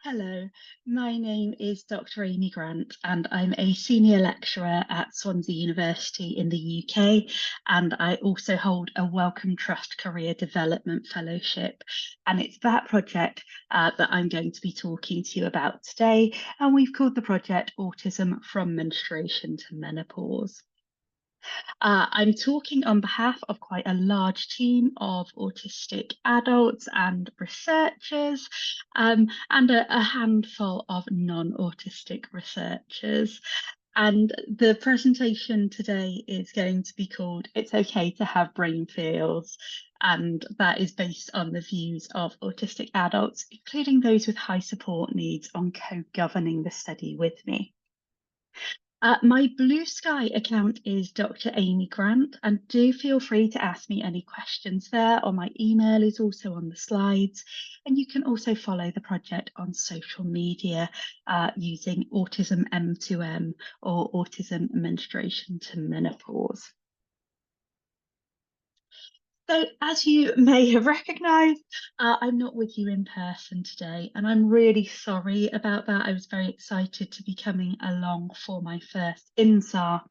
Hello, my name is Dr. Aimee Grant, and I'm a senior lecturer at Swansea University in the UK. And I also hold a Wellcome Trust Career Development Fellowship. And it's that project that I'm going to be talking to you about today. And we've called the project Autism from Menstruation to Menopause. I'm talking on behalf of quite a large team of autistic adults and researchers, and a handful of non-autistic researchers. And the presentation today is going to be called It's Okay to Have Brain Feels. And that is based on the views of autistic adults, including those with high support needs, on co-governing the study with me. My Blue Sky account is Dr. Aimee Grant, and do feel free to ask me any questions there, or my email is also on the slides. And you can also follow the project on social media using Autism M2M or Autism Menstruation to Menopause. So, as you may have recognised, I'm not with you in person today, and I'm really sorry about that. I was very excited to be coming along for my first INSAR.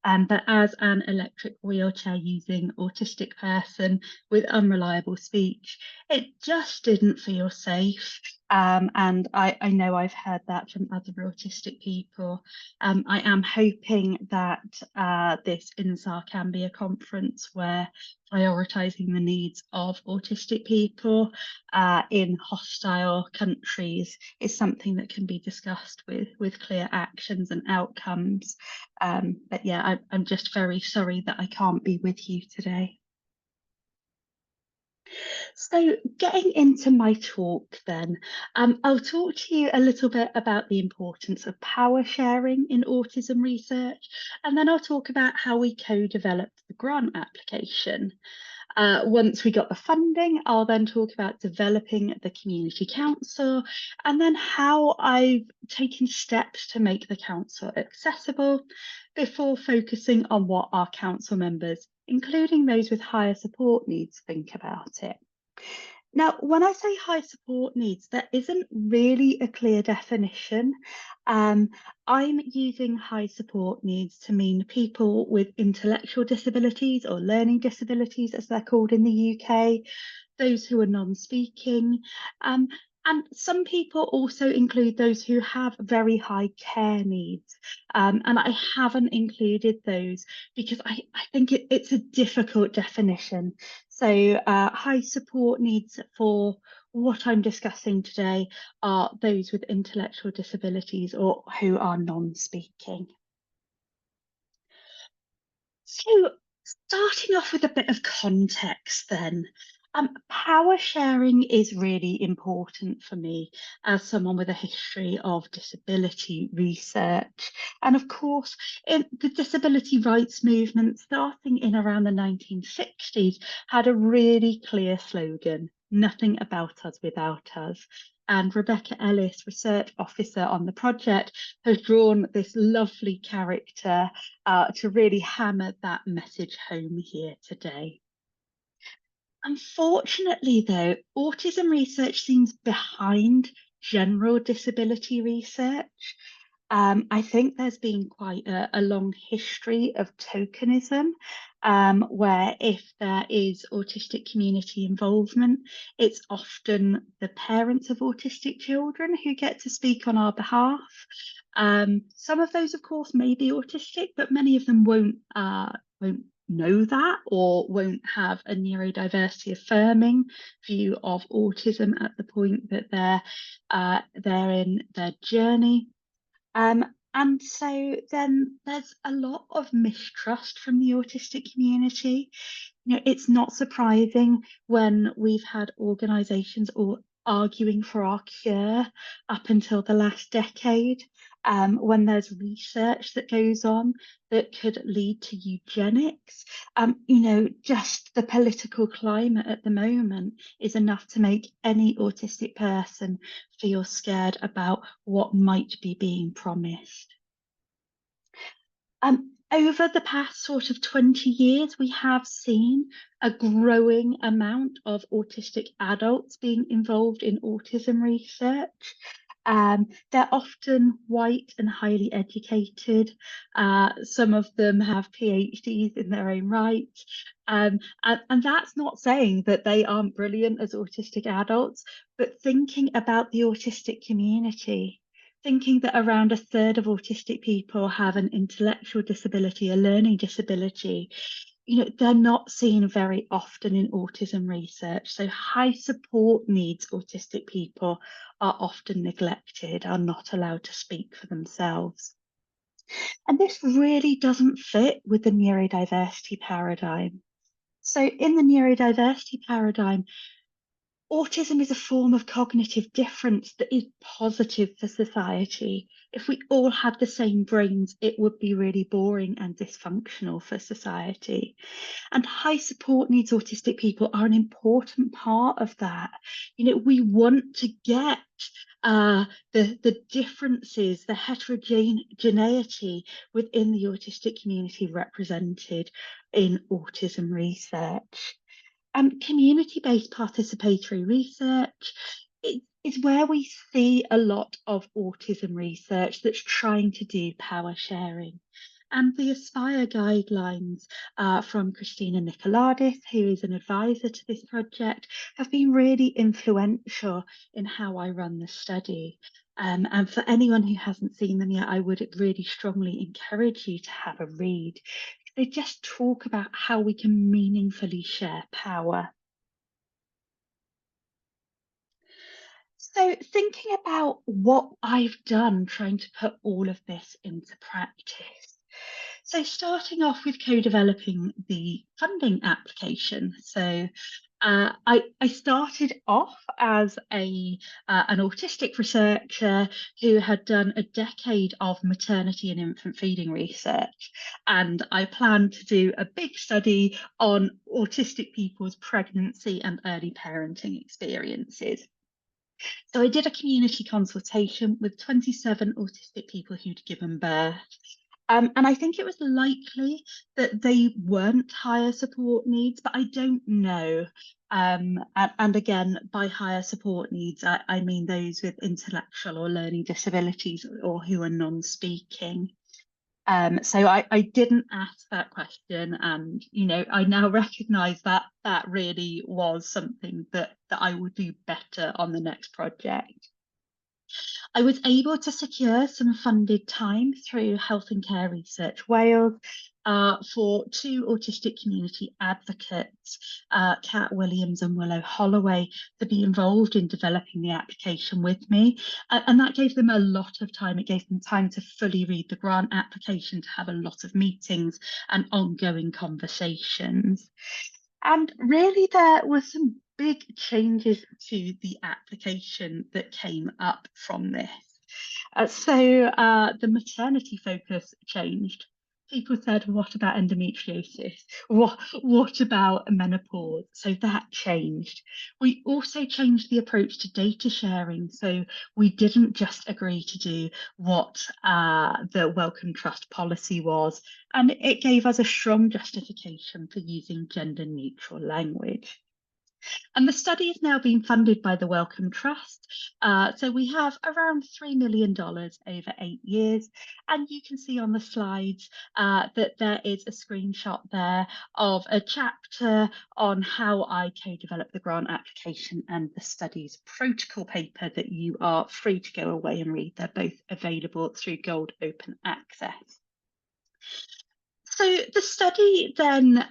But as an electric wheelchair using autistic person with unreliable speech, it just didn't feel safe. And I know I've heard that from other autistic people. I am hoping that this INSAR can be a conference where prioritising the needs of autistic people in hostile countries is something that can be discussed with clear actions and outcomes. But yeah, I'm just very sorry that I can't be with you today. So getting into my talk then, I'll talk to you a little bit about the importance of power sharing in autism research, and then I'll talk about how we co-developed the grant application. Once we got the funding, I'll then talk about developing the community council and then how I've taken steps to make the council accessible before focusing on what our council members, including those with higher support needs, think about it. Now, when I say high support needs, there isn't really a clear definition. I'm using high support needs to mean people with intellectual disabilities or learning disabilities, as they're called in the UK, those who are non-speaking. And some people also include those who have very high care needs. And I haven't included those because I think it's a difficult definition. So high support needs for what I'm discussing today are those with intellectual disabilities or who are non-speaking. So starting off with a bit of context then, power sharing is really important for me as someone with a history of disability research. And of course, in the disability rights movement starting in around the 1960s had a really clear slogan, nothing about us without us. And Rebecca Ellis, research officer on the project, has drawn this lovely character to really hammer that message home here today. Unfortunately, though, autism research seems behind general disability research. I think there's been quite a long history of tokenism, where if there is autistic community involvement, it's often the parents of autistic children who get to speak on our behalf. Some of those, of course, may be autistic, but many of them won't know that or won't have a neurodiversity affirming view of autism at the point that they're in their journey. And so then there's a lot of mistrust from the autistic community. You know, it's not surprising when we've had organisations or arguing for our cure up until the last decade, when there's research that goes on that could lead to eugenics. You know, just the political climate at the moment is enough to make any autistic person feel scared about what might be being promised. Over the past sort of 20 years, we have seen a growing amount of autistic adults being involved in autism research. They're often white and highly educated. Some of them have PhDs in their own right. And that's not saying that they aren't brilliant as autistic adults, but thinking about the autistic community, thinking that around a third of autistic people have an intellectual disability, a learning disability, they're not seen very often in autism research. So high support needs autistic people are often neglected, are not allowed to speak for themselves. And this really doesn't fit with the neurodiversity paradigm. So in the neurodiversity paradigm, autism is a form of cognitive difference that is positive for society. If we all had the same brains, it would be really boring and dysfunctional for society. And high support needs autistic people are an important part of that. We want to get the differences, the heterogeneity within the autistic community represented in autism research. Community-based participatory research is where we see a lot of autism research that's trying to do power sharing. And the Aspire guidelines from Christina Nicolades, who is an advisor to this project, have been really influential in how I run the study. And for anyone who hasn't seen them yet, I would really strongly encourage you to have a read. They just talk about how we can meaningfully share power. So thinking about what I've done trying to put all of this into practice. So starting off with co-developing the funding application. So I started off as an autistic researcher who had done a decade of maternity and infant feeding research, and I planned to do a big study on autistic people's pregnancy and early parenting experiences. So I did a community consultation with 27 autistic people who'd given birth. And I think it was likely that they weren't higher support needs, but I don't know. And again, by higher support needs, I mean those with intellectual or learning disabilities or who are non-speaking. So I didn't ask that question, and I now recognise that that really was something that I would do better on the next project. I was able to secure some funded time through Health and Care Research Wales for two autistic community advocates, Kat Williams and Willow Holloway, to be involved in developing the application with me. And that gave them a lot of time. It gave them time to fully read the grant application, to have a lot of meetings and ongoing conversations. And really, there were some big changes to the application that came up from this. The maternity focus changed. People said, what about endometriosis? What about menopause? So that changed. We also changed the approach to data sharing. So we didn't just agree to do what the Wellcome Trust policy was, and it gave us a strong justification for using gender neutral language. And the study is now being funded by the Wellcome Trust. So we have around $3 million over 8 years. And you can see on the slides that there is a screenshot there of a chapter on how I co-developed the grant application and the study's protocol paper that you are free to go away and read. They're both available through Gold Open Access. So the study then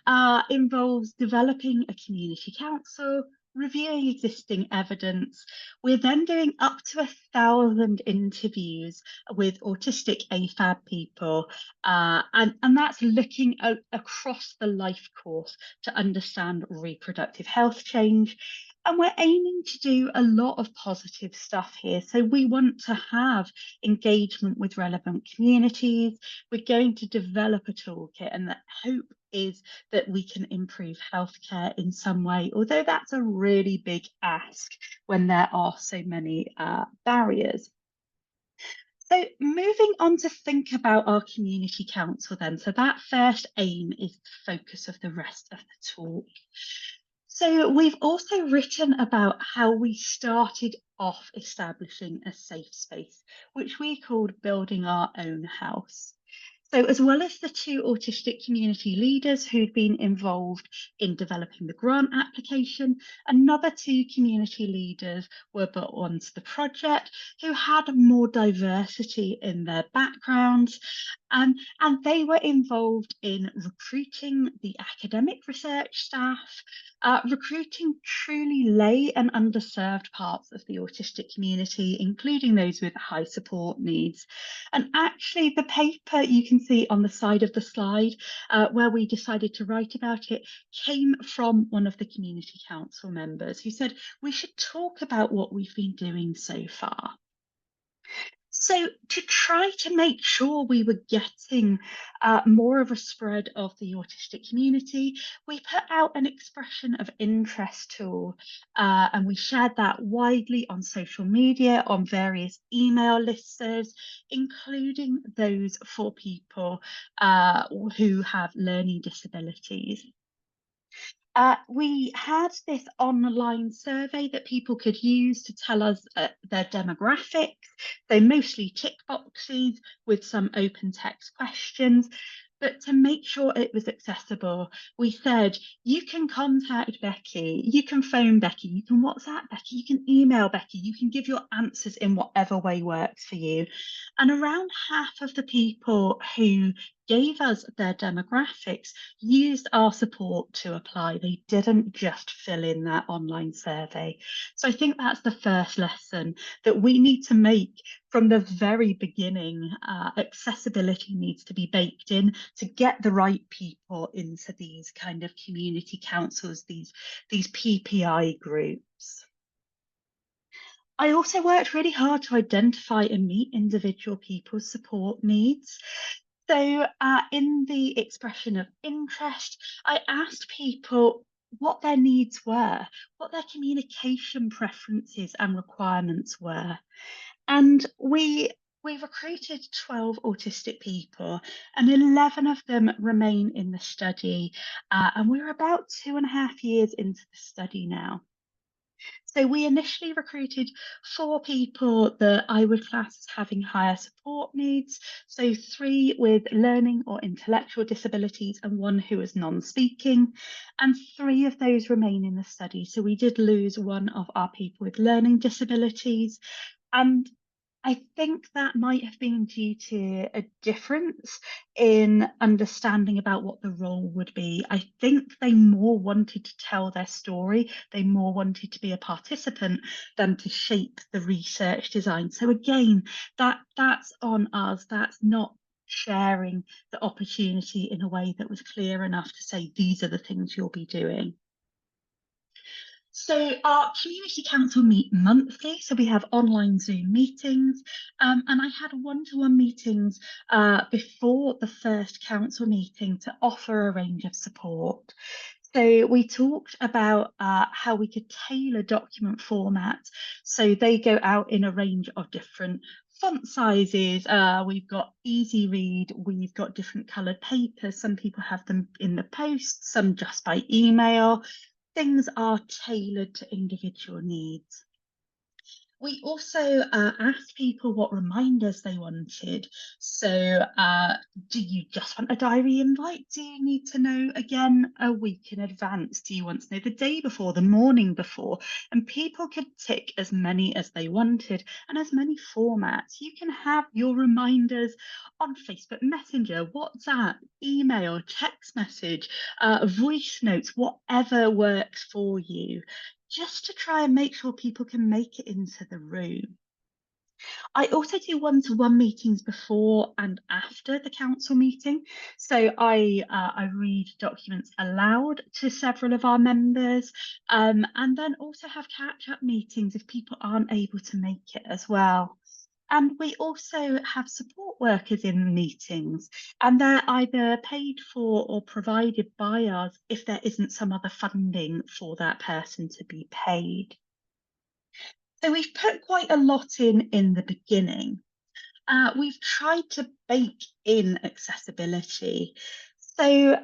involves developing a community council, reviewing existing evidence. We're then doing up to 1,000 interviews with autistic AFAB people, and that's looking across the life course to understand reproductive health change. And we're aiming to do a lot of positive stuff here. So we want to have engagement with relevant communities. We're going to develop a toolkit, and the hope is that we can improve healthcare in some way, although that's a really big ask when there are so many barriers. So moving on to think about our community council then. So that first aim is the focus of the rest of the talk. So we've also written about how we started off establishing a safe space, which we called building our own house. So, as well as the two autistic community leaders who'd been involved in developing the grant application, another two community leaders were brought onto the project who had more diversity in their backgrounds. And they were involved in recruiting the academic research staff, recruiting truly lay and underserved parts of the autistic community, including those with high support needs. And actually, the paper you can see on the side of the slide, where we decided to write about it, came from one of the community council members who said we should talk about what we've been doing so far. So, to try to make sure we were getting more of a spread of the autistic community, we put out an expression of interest tool, and we shared that widely on social media, on various email listservs, including those for people who have learning disabilities. We had this online survey that people could use to tell us their demographics. So mostly tick boxes with some open text questions. But to make sure it was accessible, we said you can contact Becky, you can phone Becky, you can WhatsApp Becky, you can email Becky, you can give your answers in whatever way works for you. And around half of the people who gave us their demographics used our support to apply. They didn't just fill in that online survey. So I think that's the first lesson that we need to make from the very beginning. Accessibility needs to be baked in to get the right people into these kind of community councils, these PPI groups. I also worked really hard to identify and meet individual people's support needs. So, in the expression of interest, I asked people what their needs were, what their communication preferences and requirements were. And we recruited 12 autistic people, and 11 of them remain in the study. And we're about 2.5 years into the study now. So we initially recruited 4 people that I would class as having higher support needs. So 3 with learning or intellectual disabilities and 1 who was non-speaking. And 3 of those remain in the study. So we did lose 1 of our people with learning disabilities. And I think that might have been due to a difference in understanding about what the role would be. I think they more wanted to tell their story, they more wanted to be a participant than to shape the research design. So again, that's on us. That's not sharing the opportunity in a way that was clear enough to say these are the things you'll be doing. So our community council meet monthly, so we have online Zoom meetings, and I had one-to-one meetings before the first council meeting to offer a range of support. So we talked about how we could tailor document formats, so they go out in a range of different font sizes. We've got easy read, we've got different coloured papers. Some people have them in the post, some just by email. Things are tailored to individual needs. We also asked people what reminders they wanted. So, do you just want a diary invite? Do you need to know again a week in advance? Do you want to know the day before, the morning before? And people could tick as many as they wanted and as many formats. You can have your reminders on Facebook Messenger, WhatsApp, email, text message, voice notes, whatever works for you, just to try and make sure people can make it into the room. I also do one-to-one meetings before and after the council meeting. So I read documents aloud to several of our members, and then also have catch-up meetings if people aren't able to make it as well. And we also have support workers in meetings, and they're either paid for or provided by us if there isn't some other funding for that person to be paid. So we've put quite a lot in the beginning. We've tried to bake in accessibility. So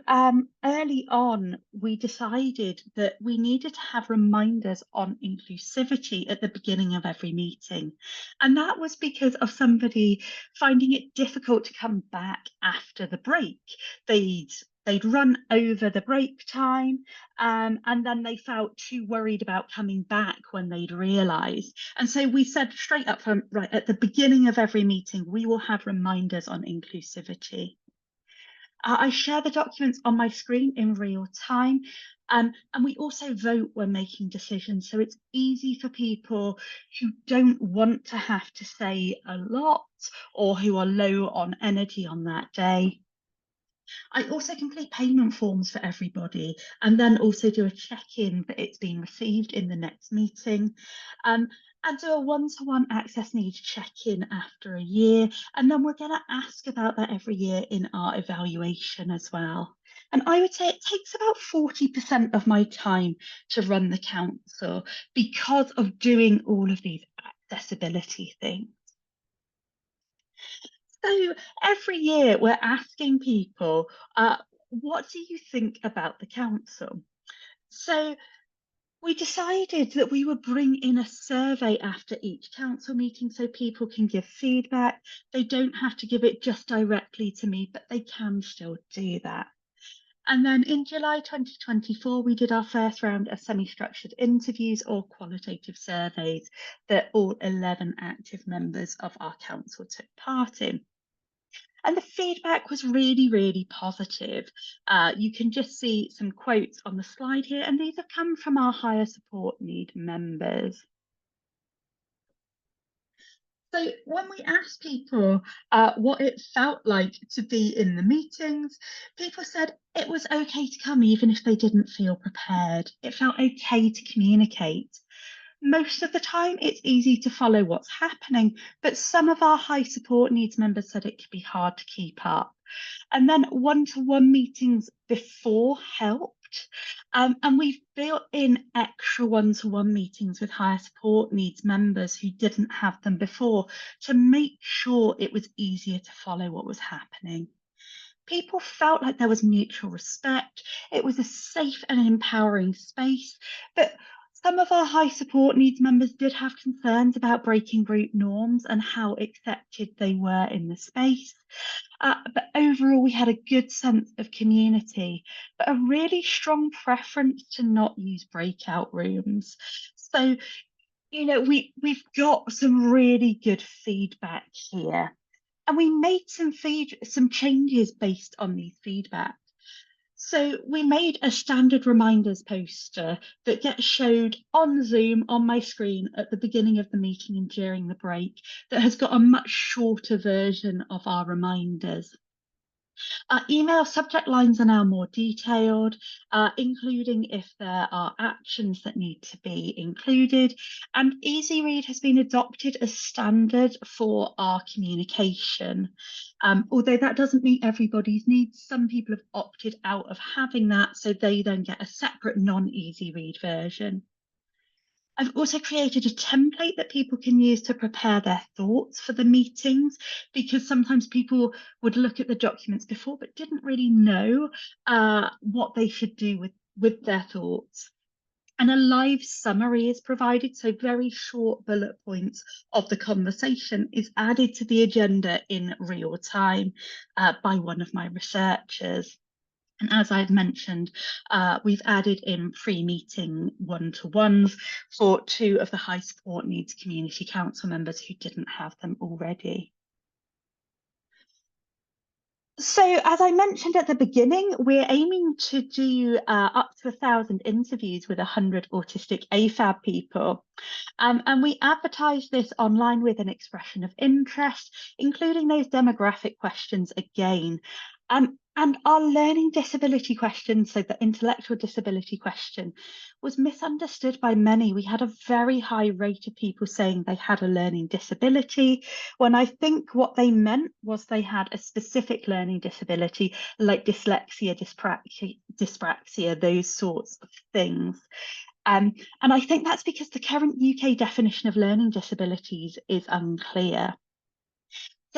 early on, we decided that we needed to have reminders on inclusivity at the beginning of every meeting. And that was because of somebody finding it difficult to come back after the break. They'd they'd run over the break time, and then they felt too worried about coming back when they'd realised. And so we said straight up from right at the beginning of every meeting, we will have reminders on inclusivity. I share the documents on my screen in real time. And we also vote when making decisions. So it's easy for people who don't want to have to say a lot or who are low on energy on that day. I also complete payment forms for everybody and then also do a check-in that it's been received in the next meeting. Um, and do a one-to-one access needs check-in after a year. And then we're going to ask about that every year in our evaluation as well. And I would say it takes about 40% of my time to run the council because of doing all of these accessibility things. So every year we're asking people, what do you think about the council? So we decided that we would bring in a survey after each council meeting so people can give feedback. They don't have to give it just directly to me, but they can still do that. And then in July 2024, we did our first round of semi-structured interviews or qualitative surveys that all 11 active members of our council took part in. And the feedback was really, really positive. You can just see some quotes on the slide here, and these have come from our higher support need members. So when we asked people what it felt like to be in the meetings, people said it was okay to come even if they didn't feel prepared. It felt okay to communicate. Most of the time, it's easy to follow what's happening, but some of our high support needs members said it could be hard to keep up. And then one-to-one meetings before helped. And we've built in extra one-to-one meetings with higher support needs members who didn't have them before to make sure it was easier to follow what was happening. People felt like there was mutual respect. It was a safe and empowering space. But some of our high support needs members did have concerns about breaking group norms and how accepted they were in the space. But overall, we had a good sense of community, but a really strong preference to not use breakout rooms. So, we've got some really good feedback here. And we made some changes based on these feedback. So we made a standard reminders poster that gets showed on Zoom on my screen at the beginning of the meeting and during the break that has got a much shorter version of our reminders. Our email subject lines are now more detailed, including if there are actions that need to be included. And Easy Read has been adopted as standard for our communication. Although that doesn't meet everybody's needs, some people have opted out of having that, so they then get a separate non-Easy Read version. I've also created a template that people can use to prepare their thoughts for the meetings, because sometimes people would look at the documents before but didn't really know what they should do with their thoughts. And a live summary is provided, so very short bullet points of the conversation is added to the agenda in real time by one of my researchers. And as I've mentioned, we've added in pre-meeting one-to-ones for 2 of the high support needs community council members who didn't have them already. So as I mentioned at the beginning, we're aiming to do up to 1,000 interviews with 100 autistic AFAB people. And we advertise this online with an expression of interest, including those demographic questions again. And our learning disability question, so the intellectual disability question, was misunderstood by many. We had a very high rate of people saying they had a learning disability, when I think what they meant was they had a specific learning disability, like dyslexia, dyspraxia, those sorts of things. And I think that's because the current UK definition of learning disabilities is unclear.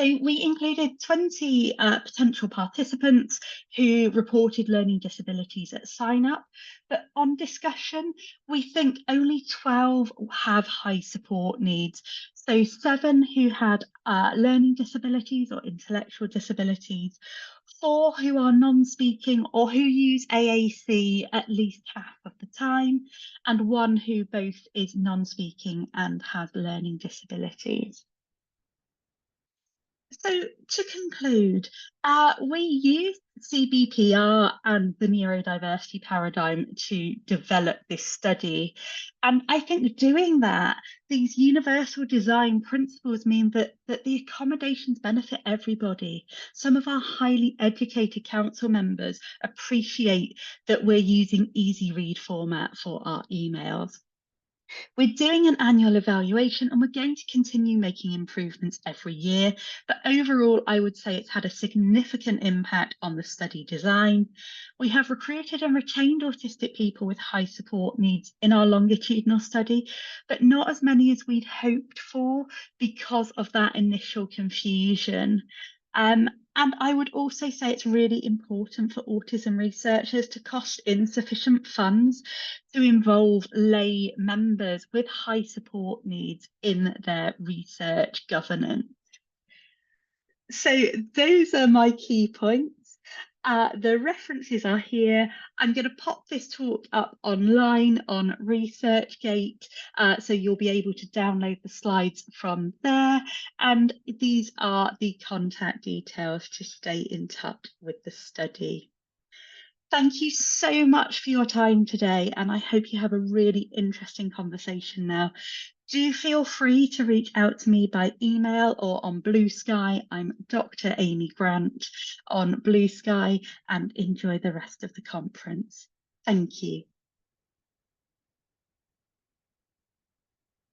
So we included 20 potential participants who reported learning disabilities at sign up, but on discussion, we think only 12 have high support needs. So 7 who had learning disabilities or intellectual disabilities, 4 who are non-speaking or who use AAC at least half of the time, and 1 who both is non-speaking and has learning disabilities. So to conclude, we use CBPR and the neurodiversity paradigm to develop this study. And I think doing that, these universal design principles mean that the accommodations benefit everybody. Some of our highly educated council members appreciate that we're using easy read format for our emails. We're doing an annual evaluation and we're going to continue making improvements every year. But overall, I would say it's had a significant impact on the study design. We have recruited and retained autistic people with high support needs in our longitudinal study, but not as many as we'd hoped for because of that initial confusion. And I would also say it's really important for autism researchers to cost insufficient funds to involve lay members with high support needs in their research governance. So those are my key points. The references are here. I'm going to pop this talk up online on ResearchGate, so you'll be able to download the slides from there. And these are the contact details to stay in touch with the study. Thank you so much for your time today, and I hope you have a really interesting conversation now. Do feel free to reach out to me by email or on Blue Sky. I'm Dr. Aimee Grant on Blue Sky, and enjoy the rest of the conference. Thank you.